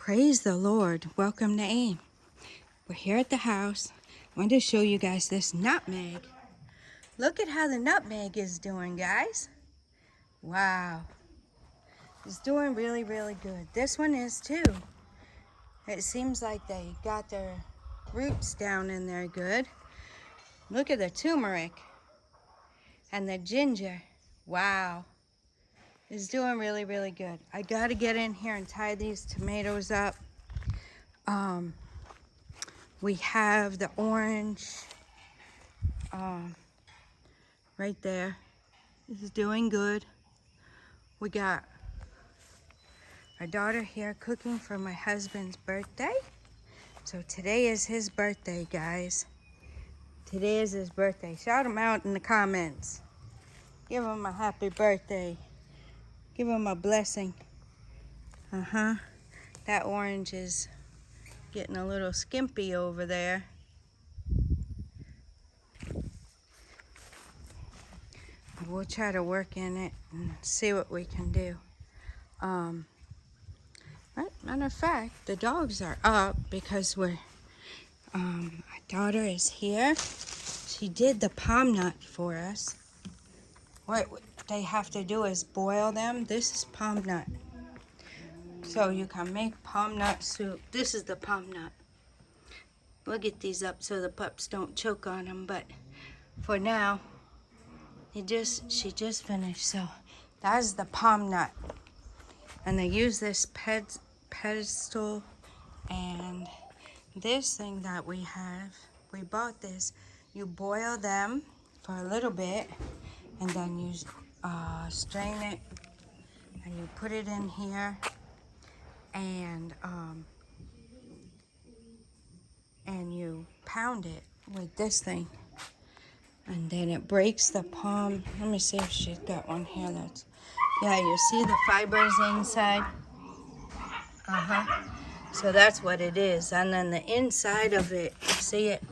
Praise the Lord. Welcome to AIM. We're here at the house. I wanted to show you guys this nutmeg. Look at how the nutmeg is doing, guys. Wow. It's doing really, really good. This one is too. It seems like they got their roots down in there good. Look at the turmeric and the ginger. Wow. It's doing really, really good. I got to get in here and tie these tomatoes up. We have the orange right there. This is doing good. We got our daughter here cooking for my husband's birthday. So today is his birthday, guys. Today is his birthday. Shout him out in the comments. Give him a happy birthday. Give him a blessing. That orange is getting a little skimpy over there. We'll try to work in it and see what we can do. Matter of fact, the dogs are up because our daughter is here. She did the palm nut for us. What they have to do is boil them. This is palm nut. So you can make palm nut soup. This is the palm nut. We'll get these up so the pups don't choke on them, but for now, she just finished. So that's the palm nut. And they use this pedestal and this thing that we have. We bought this. You boil them for a little bit and then you strain it and you put it in here and you pound it with this thing. And then it breaks the palm. Let me see if she's got one here that's... Yeah, you see the fibers inside? So that's what it is. And then the inside of it, see it?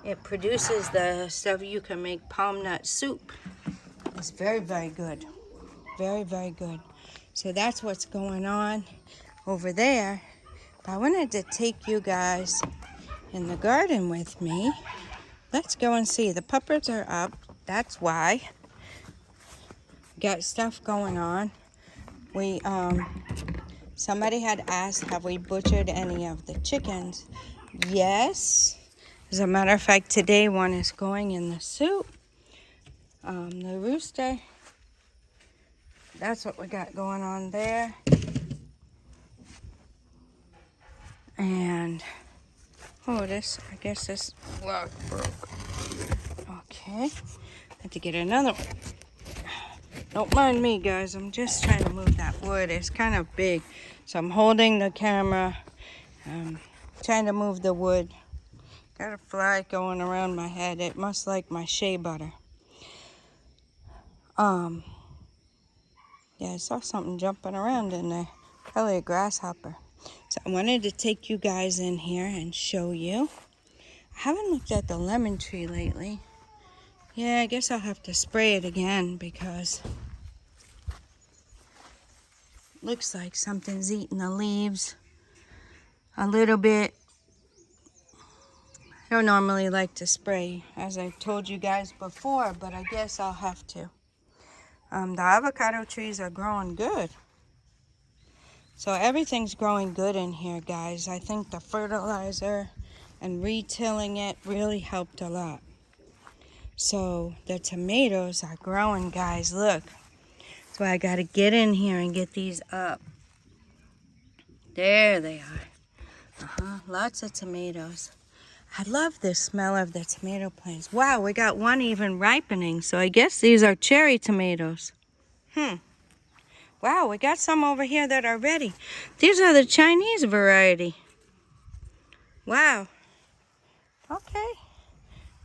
It produces the stuff you can make palm nut soup. It's very, very good. Very, very good. So that's what's going on over there. But I wanted to take you guys in the garden with me. Let's go and see. The puppets are up. That's why. Got stuff going on. We somebody had asked, have we butchered any of the chickens? Yes. As a matter of fact, today one is going in the soup. The rooster. That's what we got going on there. And I guess this log broke. Okay. Have to get another one. Don't mind me, guys. I'm just trying to move that wood. It's kind of big. So I'm holding the camera. Trying to move the wood. Got a fly going around my head. It must like my shea butter. Yeah, I saw something jumping around in there. Probably a grasshopper. So I wanted to take you guys in here and show you. I haven't looked at the lemon tree lately. Yeah, I guess I'll have to spray it again because looks like something's eating the leaves a little bit. I don't normally like to spray, as I told you guys before, but I guess I'll have to. The avocado trees are growing good. So everything's growing good in here, guys. I think the fertilizer and retilling it really helped a lot. So the tomatoes are growing, guys. Look. That's why I got to get in here and get these up. There they are. Lots of tomatoes. I love the smell of the tomato plants. Wow, we got one even ripening. So I guess these are cherry tomatoes. Wow, we got some over here that are ready. These are the Chinese variety. Wow. Okay.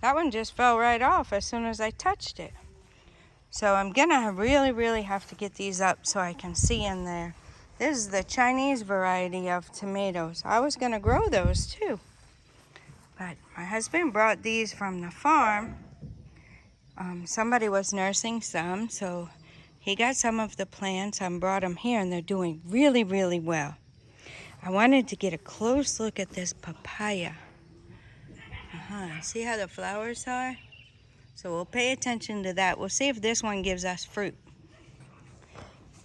That one just fell right off as soon as I touched it. So I'm gonna really, really have to get these up so I can see in there. This is the Chinese variety of tomatoes. I was gonna grow those too. But my husband brought these from the farm. Somebody was nursing some, so he got some of the plants and brought them here, and they're doing really, really well. I wanted to get a close look at this papaya. See how the flowers are? So we'll pay attention to that. We'll see if this one gives us fruit.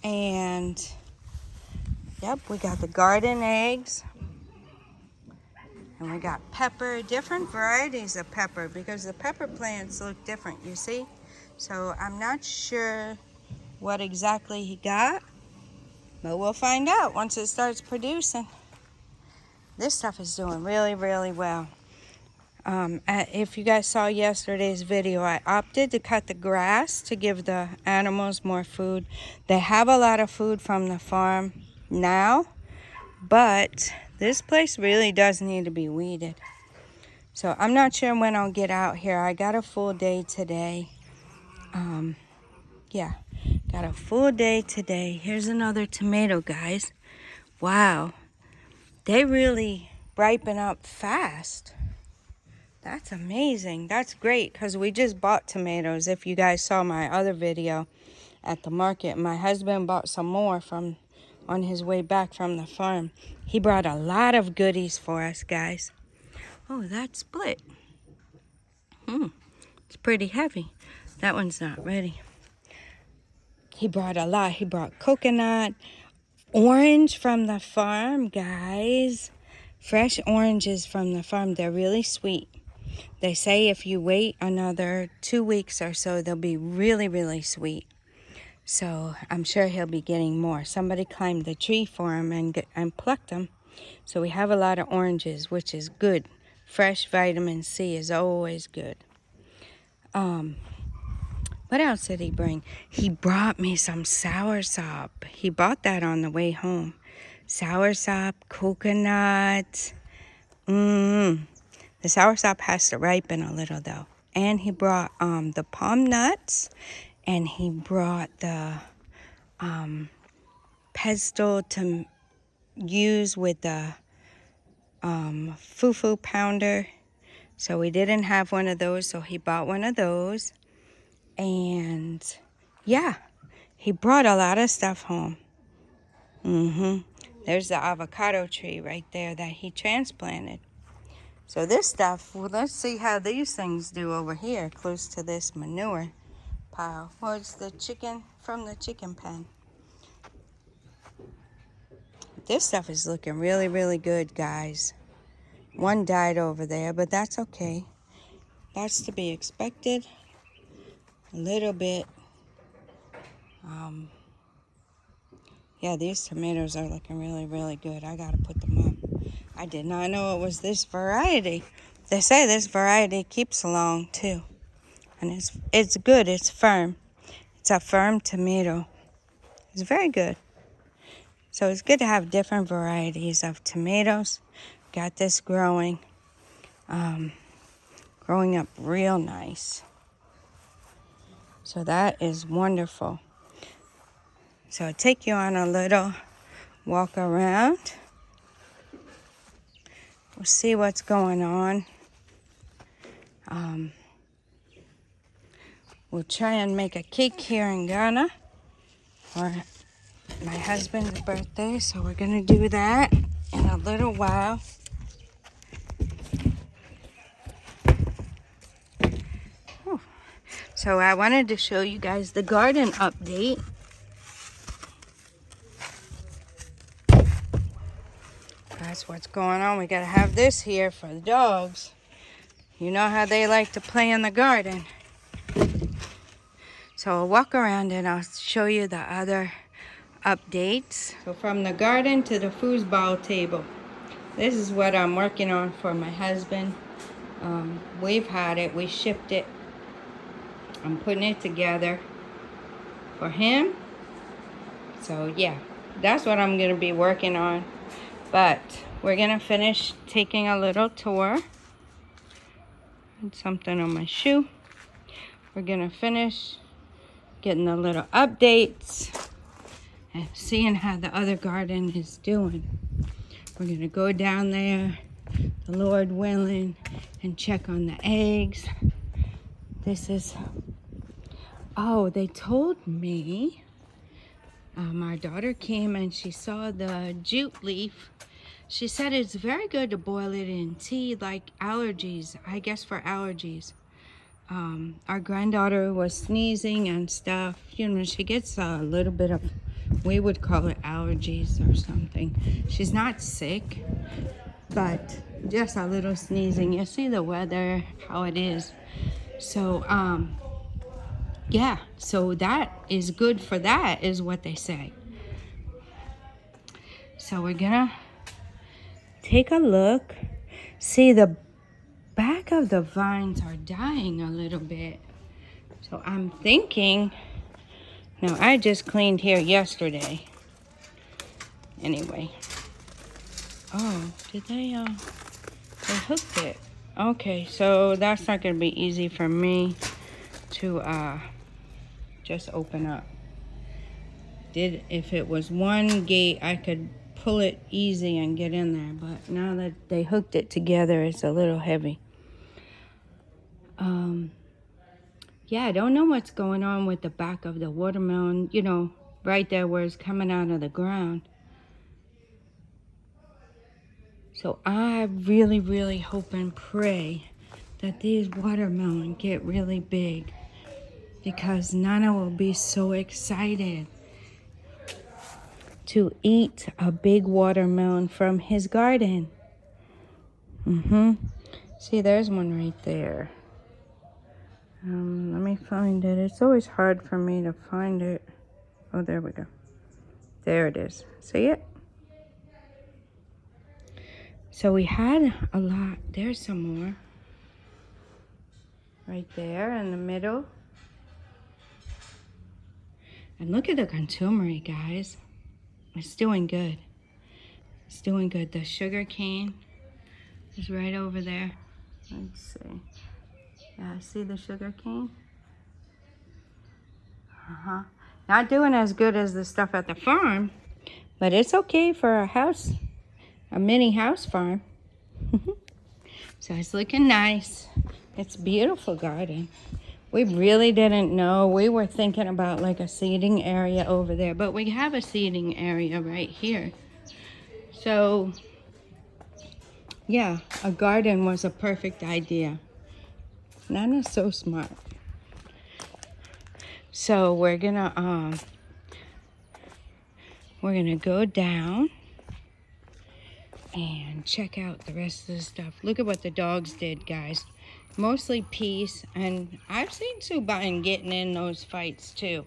And yep, we got the garden eggs. And we got pepper, different varieties of pepper because the pepper plants look different, you see? So I'm not sure what exactly he got, but we'll find out once it starts producing. This stuff is doing really, really well. If you guys saw yesterday's video, I opted to cut the grass to give the animals more food. They have a lot of food from the farm now, but this place really does need to be weeded. So I'm not sure when I'll get out here. I got a full day today. Yeah, got a full day today. Here's another tomato, guys. Wow, they really ripen up fast. That's amazing. That's great because we just bought tomatoes. If you guys saw my other video at the market, my husband bought some more on his way back from the farm. He brought a lot of goodies for us, guys. Oh, that's split. It's pretty heavy. That one's not ready. He brought a lot. He brought coconut, orange from the farm, guys. Fresh oranges from the farm. They're really sweet. They say if you wait another 2 weeks or so, they'll be really, really sweet. So I'm sure he'll be getting more. Somebody climbed the tree for him and plucked them. So we have a lot of oranges, which is good. Fresh vitamin C is always good. What else did he bring? He brought me some soursop. He bought that on the way home. Soursop, coconut. The soursop has to ripen a little though. And he brought the palm nuts, and he brought the pestle to use with the fufu pounder. So we didn't have one of those, so he bought one of those. And yeah, he brought a lot of stuff home. There's the avocado tree right there that he transplanted. So this stuff, well, let's see how these things do over here close to this manure pile. Well, it's the chicken from the chicken pen. This stuff is looking really, really good, guys. One died over there, but that's okay. That's to be expected. A little bit. Yeah, these tomatoes are looking really, really good. I gotta put them up. I did not know it was this variety. They say this variety keeps long too. And it's good, it's firm. It's a firm tomato. It's very good. So it's good to have different varieties of tomatoes. Got this growing up real nice. So that is wonderful. So I'll take you on a little walk around. We'll see what's going on. We'll try and make a cake here in Ghana for my husband's birthday. So we're going to do that in a little while. So I wanted to show you guys the garden update. That's what's going on. We gotta have this here for the dogs. You know how they like to play in the garden. So I'll walk around and I'll show you the other updates. So from the garden to the foosball table. This is what I'm working on for my husband. We've had it, we shipped it. I'm putting it together for him. So yeah, that's what I'm gonna be working on. But we're gonna finish taking a little tour. And something on my shoe. We're gonna finish getting the little updates and seeing how the other garden is doing. We're gonna go down there, the Lord willing, and check on the eggs. This is, oh, they told me, our daughter came and she saw the jute leaf She said it's very good to boil it in tea, like allergies, I guess for allergies. Our granddaughter was sneezing and stuff. You know, she gets a little bit of, we would call it allergies or something. She's not sick, but just a little sneezing. You see the weather, how it is. So, yeah, so that is good for that, is what they say. So we're gonna take a look. See, the back of the vines are dying a little bit. So I'm thinking, now I just cleaned here yesterday. Anyway. Oh, did they hooked it. Okay, so that's not gonna be easy for me to just open up. If it was one gate, I could pull it easy and get in there, but now that they hooked it together, it's a little heavy. Yeah, I don't know what's going on with the back of the watermelon, you know, right there where it's coming out of the ground. So I really, really hope and pray that these watermelon get really big, because Nana will be so excited to eat a big watermelon from his garden. See, there's one right there. Let me find it. It's always hard for me to find it. Oh, there we go. There it is. See it? So we had a lot. There's some more. Right there in the middle. And look at the contumery, guys. It's doing good. It's doing good. The sugar cane is right over there. Let's see. Yeah, see the sugar cane? Not doing as good as the stuff at the farm, but it's okay for a house, a mini house farm. So it's looking nice. It's a beautiful garden. We really didn't know. We were thinking about like a seating area over there, but we have a seating area right here. So yeah, a garden was a perfect idea. Nana's so smart. So we're gonna go down and check out the rest of the stuff. Look at what the dogs did, guys. Mostly Peace, and I've seen Subine getting in those fights too.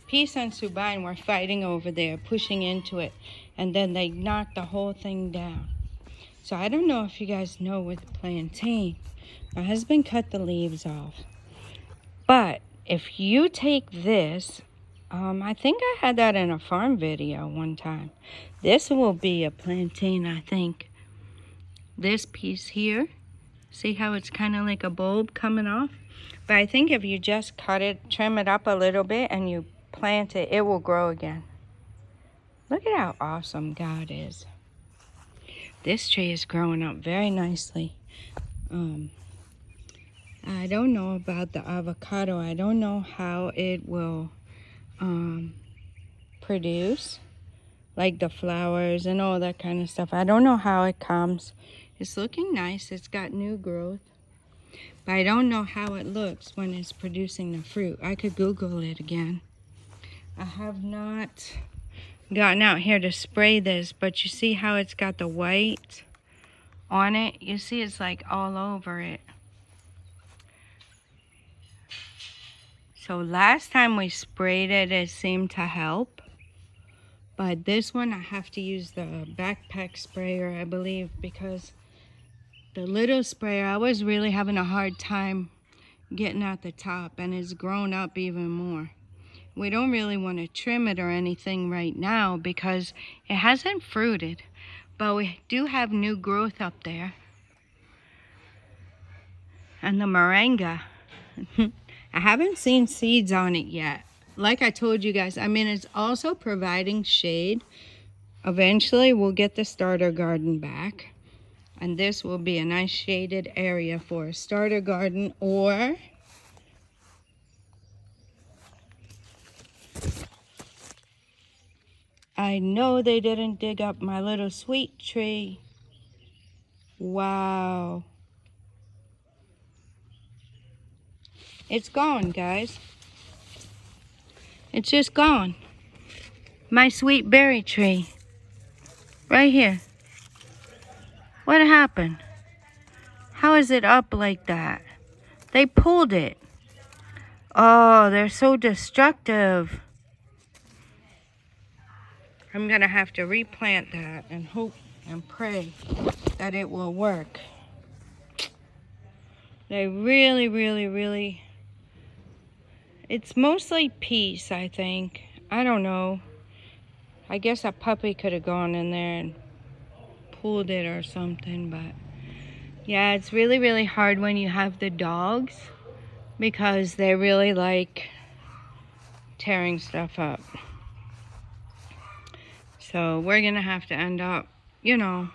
Peace and Subine were fighting over there, pushing into it, and then they knocked the whole thing down. So I don't know if you guys know with the plantain, my husband cut the leaves off. But if you take this, I think I had that in a farm video one time. This will be a plantain, I think. This piece here, see how it's kind of like a bulb coming off? But I think if you just cut it, trim it up a little bit, and you plant it, it will grow again. Look at how awesome God is. This tree is growing up very nicely. I don't know about the avocado. I don't know how it will produce, like the flowers and all that kind of stuff. I don't know how it comes. It's looking nice. It's got new growth. But I don't know how it looks when it's producing the fruit. I could Google it again. I have not gotten out here to spray this, but you see how it's got the white on it? You see it's like all over it. So last time we sprayed it, it seemed to help. But this one I have to use the backpack sprayer, I believe, because the little sprayer, I was really having a hard time getting at the top, and it's grown up even more. We don't really want to trim it or anything right now because it hasn't fruited, but we do have new growth up there. And the moringa, I haven't seen seeds on it yet. Like I told you guys, I mean, it's also providing shade. Eventually we'll get the starter garden back, and this will be a nice shaded area for a starter garden, or I know they didn't dig up my little sweet tree. Wow. It's gone, guys. It's just gone. My sweet berry tree. Right here. What happened? How is it up like that? They pulled it. Oh, they're so destructive. I'm gonna have to replant that and hope and pray that it will work. They really, it's mostly peace, I think. I don't know. I guess a puppy could have gone in there and pulled it or something, but yeah, it's really hard when you have the dogs because they really like tearing stuff up. So we're gonna have to end up, you know,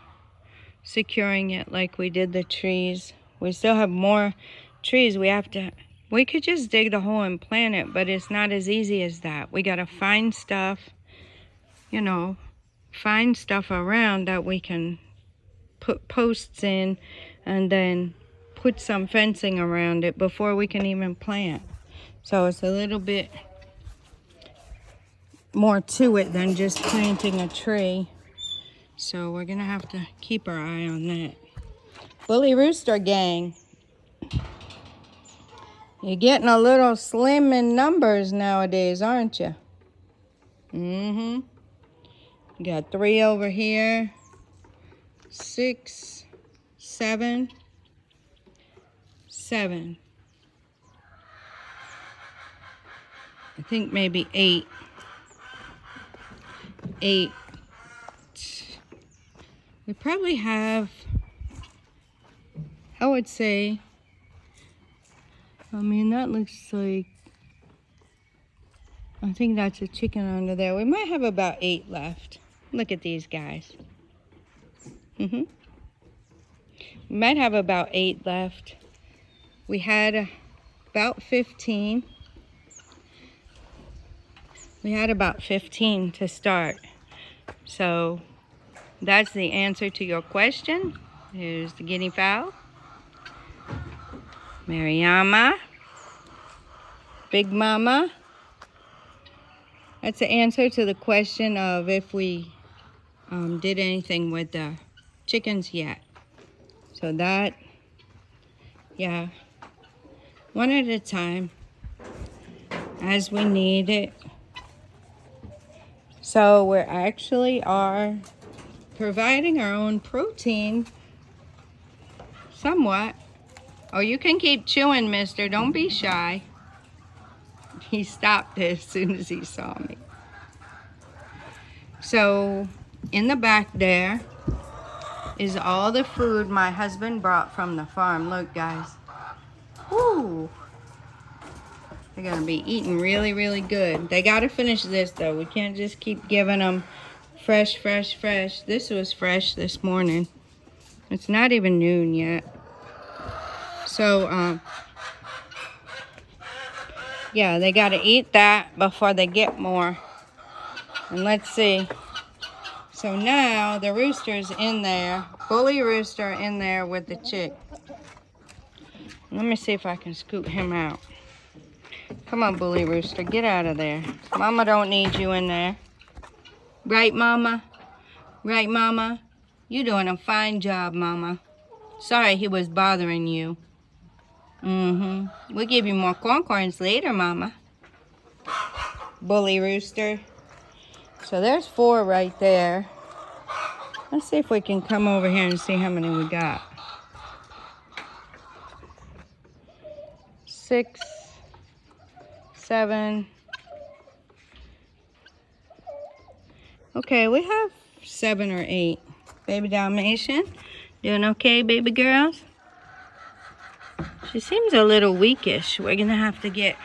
securing it like we did the trees. We still have more trees. We could just dig the hole and plant it, but it's not as easy as that. We gotta find stuff, you know, find stuff around that we can put posts in and then put some fencing around it before we can even plant. So it's a little bit more to it than just planting a tree. So we're gonna have to keep our eye on that. Bully Rooster gang. You're getting a little slim in numbers nowadays, aren't you? You got 3 over here. 6, 7, 7. I think maybe 8. 8. We probably have, I would say, I mean, that looks like, I think that's a chicken under there. We might have about 8 left. Look at these guys. We might have about 8 left. We had about 15. We had about 15 to start. So that's the answer to your question. Here's the guinea fowl. Mariama. Big Mama. That's the answer to the question of if we did anything with the chickens yet. So that, yeah, one at a time as we need it. So we actually are providing our own protein somewhat. Oh, you can keep chewing, mister. Don't be shy. He stopped as soon as he saw me. So in the back there is all the food my husband brought from the farm. Look, guys. Woo! They're gonna be eating really good. They gotta finish this though. We can't just keep giving them fresh. This was fresh this morning. It's not even noon yet. So, yeah, they gotta eat that before they get more. And let's see. So now the rooster's in there. Bully Rooster in there with the chick. Let me see if I can scoot him out. Come on, Bully Rooster, get out of there. Mama don't need you in there. Right, Mama? Right, Mama? You doing a fine job, Mama. Sorry he was bothering you. We'll give you more corns later, Mama. Bully Rooster. So there's 4 right there. Let's see if we can come over here and see how many we got. 6, 7. Okay, we have 7 or 8. Baby Dalmatian, doing okay, baby girls? She seems a little weakish. We're gonna have to get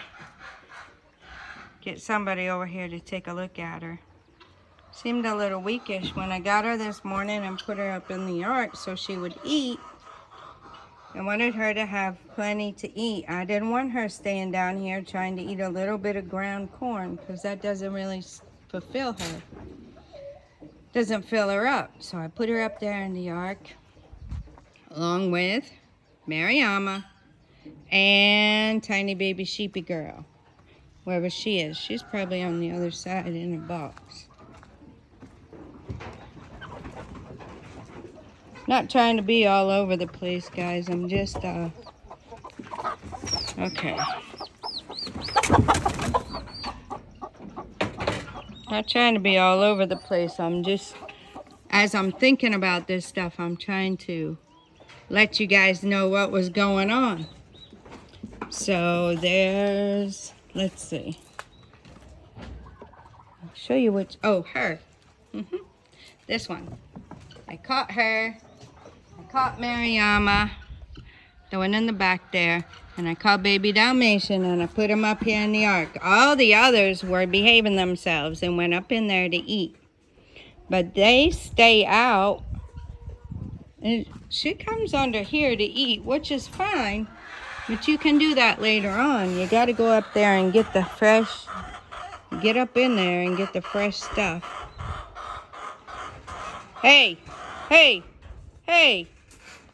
somebody over here to take a look at her. Seemed a little weakish when I got her this morning and put her up in the yard so she would eat. I wanted her to have plenty to eat. I didn't want her staying down here trying to eat a little bit of ground corn because that doesn't really fulfill her. doesn't fill her up. So I put her up there in the ark along with Mariama and tiny baby sheepy girl. Wherever she is. She's probably on the other side in a box. Not trying to be all over the place, guys. I'm just, okay. Not trying to be all over the place. I'm just, as I'm thinking about this stuff, I'm trying to let you guys know what was going on. So there's, let's see. I'll show you which, oh, her. This one. I caught her. I caught Mariama, the one in the back there, and I caught baby Dalmatian, and I put him up here in the ark. All the others were behaving themselves and went up in there to eat. But they stay out, and she comes under here to eat, which is fine, but you can do that later on. You got to go up there and get the fresh, get up in there and get the fresh stuff. Hey, hey, hey,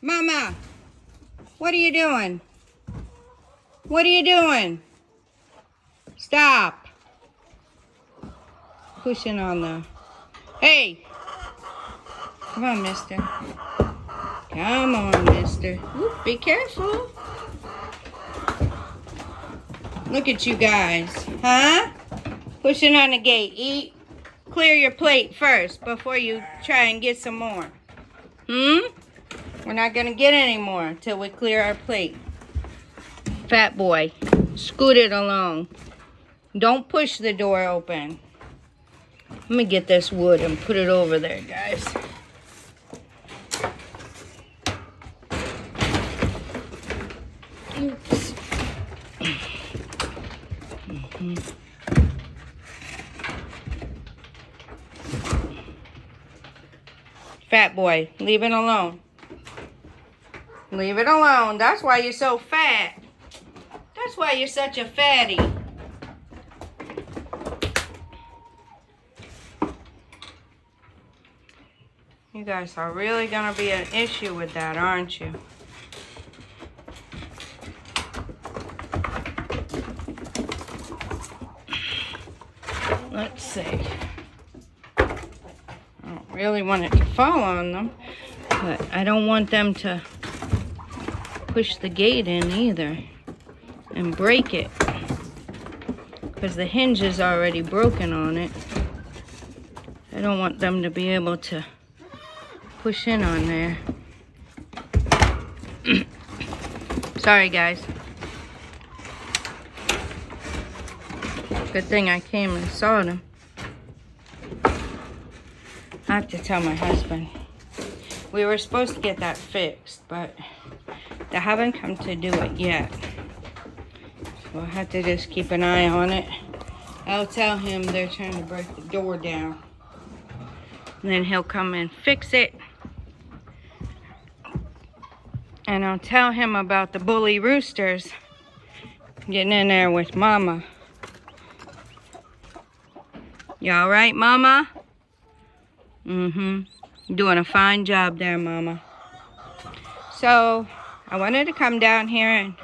Mama, what are you doing? What are you doing? Stop. Pushing on the, hey, come on, mister. Come on, mister. Ooh, be careful. Look at you guys, huh? Pushing on the gate. Eat. Clear your plate first before you try and get some more. We're not gonna get any more until we clear our plate. Fat boy, scoot it along. Don't push the door open. Let me get this wood and put it over there, guys. Oops. Fat boy, leave it alone. Leave it alone. That's why you're so fat. That's why you're such a fatty. You guys are really gonna be an issue with that, aren't you? Let's see. I don't really want it to fall on them, but I don't want them to push the gate in either and break it, because the hinge is already broken on it. I don't want them to be able to push in on there. Sorry, guys. Good thing I came and saw them. I have to tell my husband. We were supposed to get that fixed, but they haven't come to do it yet. So I have to just keep an eye on it. I'll tell him they're trying to break the door down. And then he'll come and fix it. And I'll tell him about the bully roosters getting in there with Mama. You all right, Mama? Doing a fine job there, Mama. So, I wanted to come down here and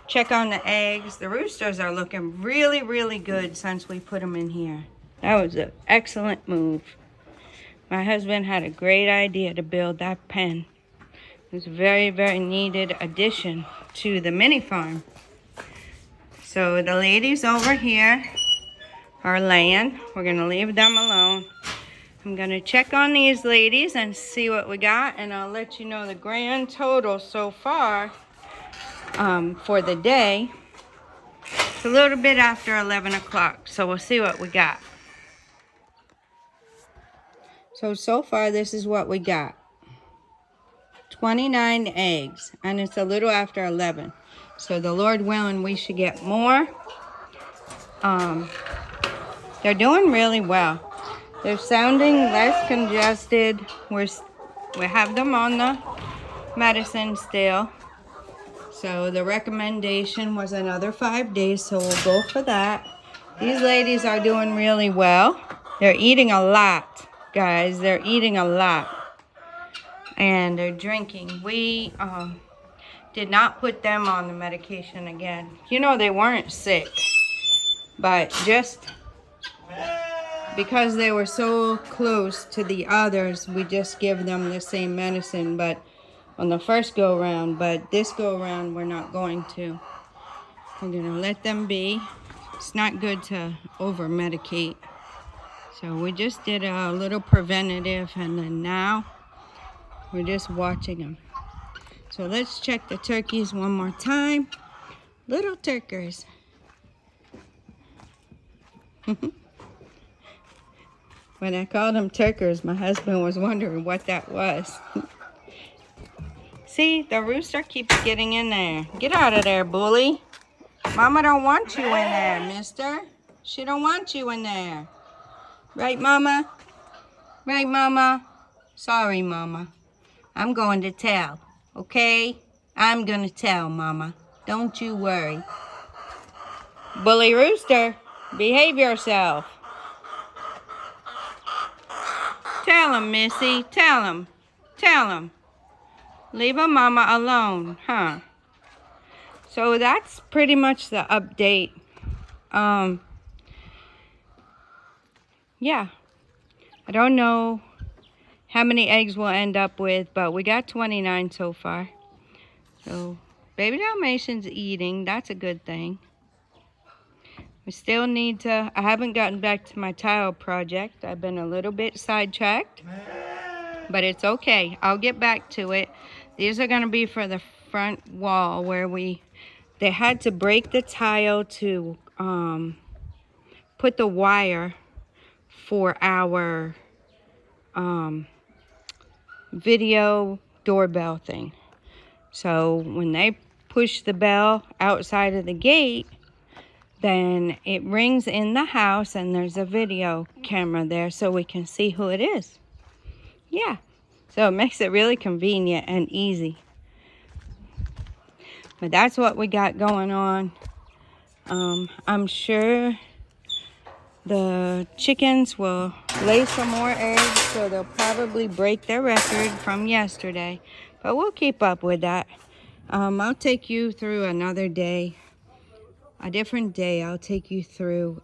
check on the eggs. The roosters are looking really, really good since we put them in here. That was an excellent move. My husband had a great idea to build that pen. It was a very, very needed addition to the mini farm. So the ladies over here are laying. We're going to leave them alone. I'm going to check on these ladies and see what we got, and I'll let you know the grand total so far for the day. It's a little bit after 11 o'clock, so we'll see what we got. So far, this is what we got. 29 eggs, and it's a little after 11. So the Lord willing, we should get more. They're doing really well. They're sounding less congested. We have them on the medicine still. So the recommendation was another 5 days, so we'll go for that. These ladies are doing really well. They're eating a lot, guys. They're eating a lot. And they're drinking. We did not put them on the medication again. You know, they weren't sick. But just because they were so close to the others, we just give them the same medicine. But on the first go round, but this go round, we're not going to. We're gonna let them be. It's not good to over medicate. So we just did a little preventative, and then now we're just watching them. So let's check the turkeys one more time. Little turkers. When I called them turkers, my husband was wondering what that was. See, the rooster keeps getting in there. Get out of there, bully. Mama don't want you in there, mister. She don't want you in there. Right, Mama? Right, Mama? Sorry, Mama. I'm going to tell, okay? I'm going to tell, Mama. Don't you worry. Bully rooster, behave yourself. Tell him, Missy. Tell him. Tell him. Leave a Mama alone, huh? So that's pretty much the update. Yeah. I don't know how many eggs we'll end up with, but we got 29 so far. So baby Dalmatian's eating. That's a good thing. We still need to, I haven't gotten back to my tile project. I've been a little bit sidetracked, but it's okay. I'll get back to it. These are going to be for the front wall where they had to break the tile to put the wire for our video doorbell thing. So when they push the bell outside of the gate, then it rings in the house and there's a video camera there so we can see who it is. Yeah, so it makes it really convenient and easy. But that's what we got going on. I'm sure the chickens will lay some more eggs, so they'll probably break their record from yesterday. But we'll keep up with that. I'll take you through another day. A different day, I'll take you through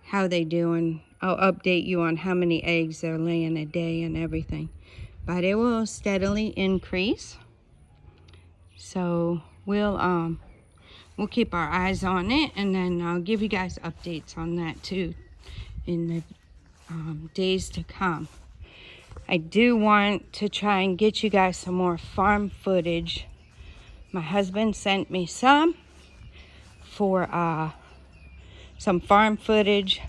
how they do, and I'll update you on how many eggs they're laying a day and everything. But it will steadily increase. So we'll keep our eyes on it, and then I'll give you guys updates on that too in the days to come. I do want to try and get you guys some more farm footage. My husband sent me some for some farm footage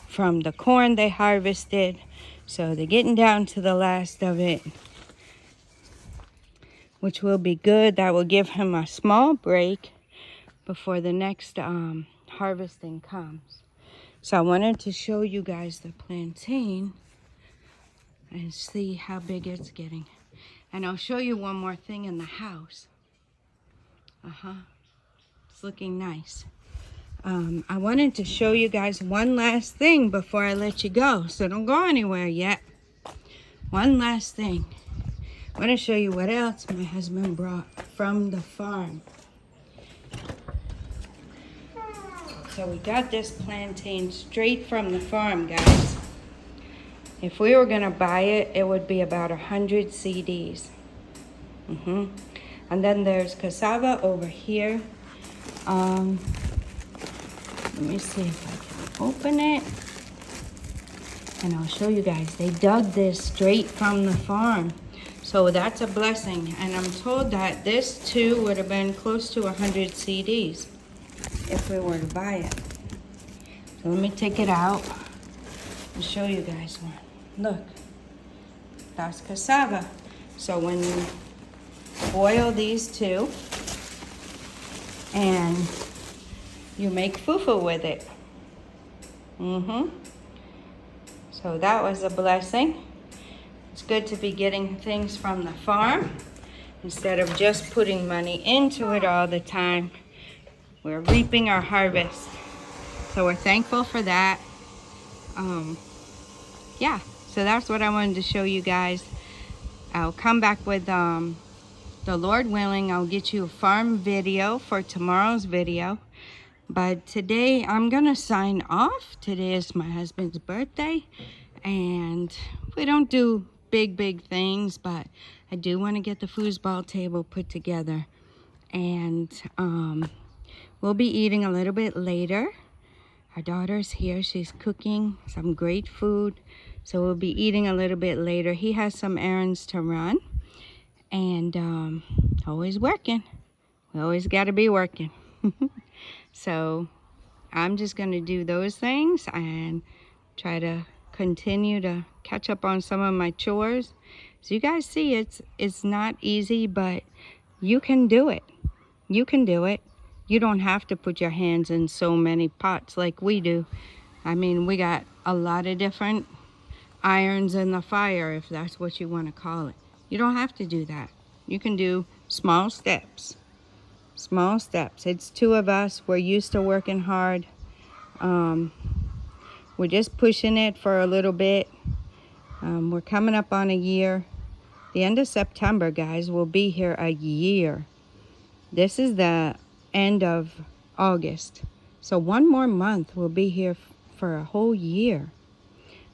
from the corn they harvested. So they're getting down to the last of it, which will be good. That will give him a small break before the next harvesting comes. So I wanted to show you guys the plantain and see how big it's getting. And I'll show you one more thing in the house. It's looking nice. I wanted to show you guys one last thing before I let you go. So don't go anywhere yet. One last thing. I want to show you what else my husband brought from the farm. So we got this plantain straight from the farm, guys. If we were going to buy it, it would be about 100 CDs. And then there's cassava over here. Let me see if I can open it. And I'll show you guys. They dug this straight from the farm. So that's a blessing. And I'm told that this too would have been close to 100 CDs if we were to buy it. So let me take it out and show you guys one. Look, that's cassava. So when you boil these two and you make fufu with it. So that was a blessing. It's good to be getting things from the farm instead of just putting money into it all the time. We're reaping our harvest. So we're thankful for that. Yeah, so that's what I wanted to show you guys. I'll come back with, the Lord willing, I'll get you a farm video for tomorrow's video. But today I'm gonna sign off. Today is my husband's birthday, and we don't do big things, but I do want to get the foosball table put together. And we'll be eating a little bit later. Our daughter's here. She's cooking some great food. So we'll be eating a little bit later. He has some errands to run. And always working. We always got to be working. So I'm just going to do those things and try to continue to catch up on some of my chores. So you guys see, it's not easy, but you can do it. You can do it. You don't have to put your hands in so many pots like we do. I mean, we got a lot of different irons in the fire, if that's what you want to call it. You don't have to do that. You can do small steps. Small steps. It's two of us. We're used to working hard. We're just pushing it for a little bit. We're coming up on a year. The end of September, guys, we'll be here a year. This is the end of August. So one more month, we'll be here for a whole year.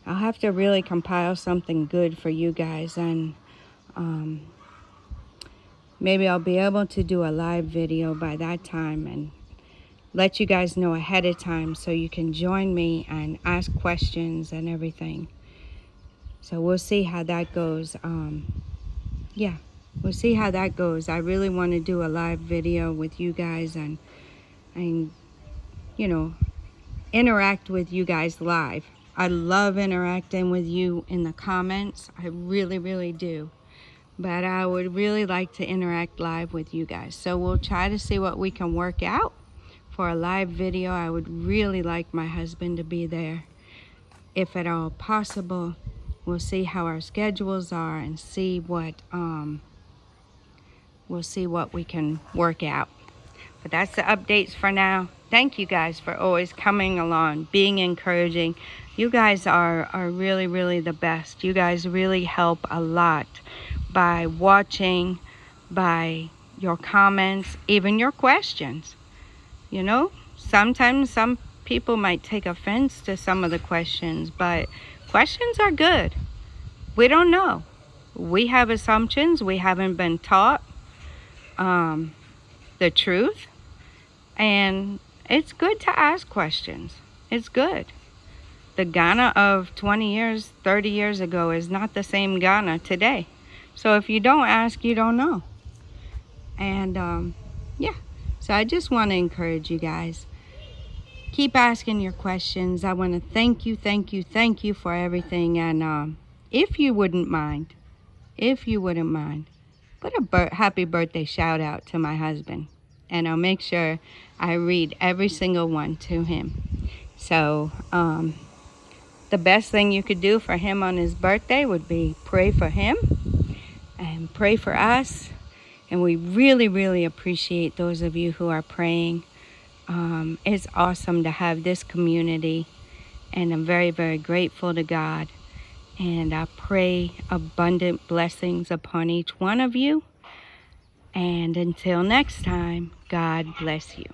I'll have to really compile something good for you guys, and maybe I'll be able to do a live video by that time and let you guys know ahead of time so you can join me and ask questions and everything. So we'll see how that goes. Yeah, we'll see how that goes. I really want to do a live video with you guys and you know, interact with you guys live. I love interacting with you in the comments. I really do. But I would really like to interact live with you guys. So we'll try to see what we can work out for a live video. I would really like my husband to be there, if at all possible. We'll see how our schedules are and see what we'll see what we can work out. But that's the updates for now. Thank you guys for always coming along, being encouraging. You guys are really the best. You guys really help a lot by watching, by your comments, even your questions. You know, sometimes some people might take offense to some of the questions, but questions are good. We don't know. We have assumptions. We haven't been taught the truth. And it's good to ask questions. It's good. The Ghana of 20 years, 30 years ago is not the same Ghana today. So if you don't ask, you don't know. And yeah, so I just want to encourage you guys. Keep asking your questions. I want to thank you for everything. And if you wouldn't mind, put a happy birthday shout out to my husband. And I'll make sure I read every single one to him. So the best thing you could do for him on his birthday would be pray for him and pray for us. And we really appreciate those of you who are praying. It's awesome to have this community, and I'm very grateful to God. And I pray abundant blessings upon each one of you. And until next time, God bless you.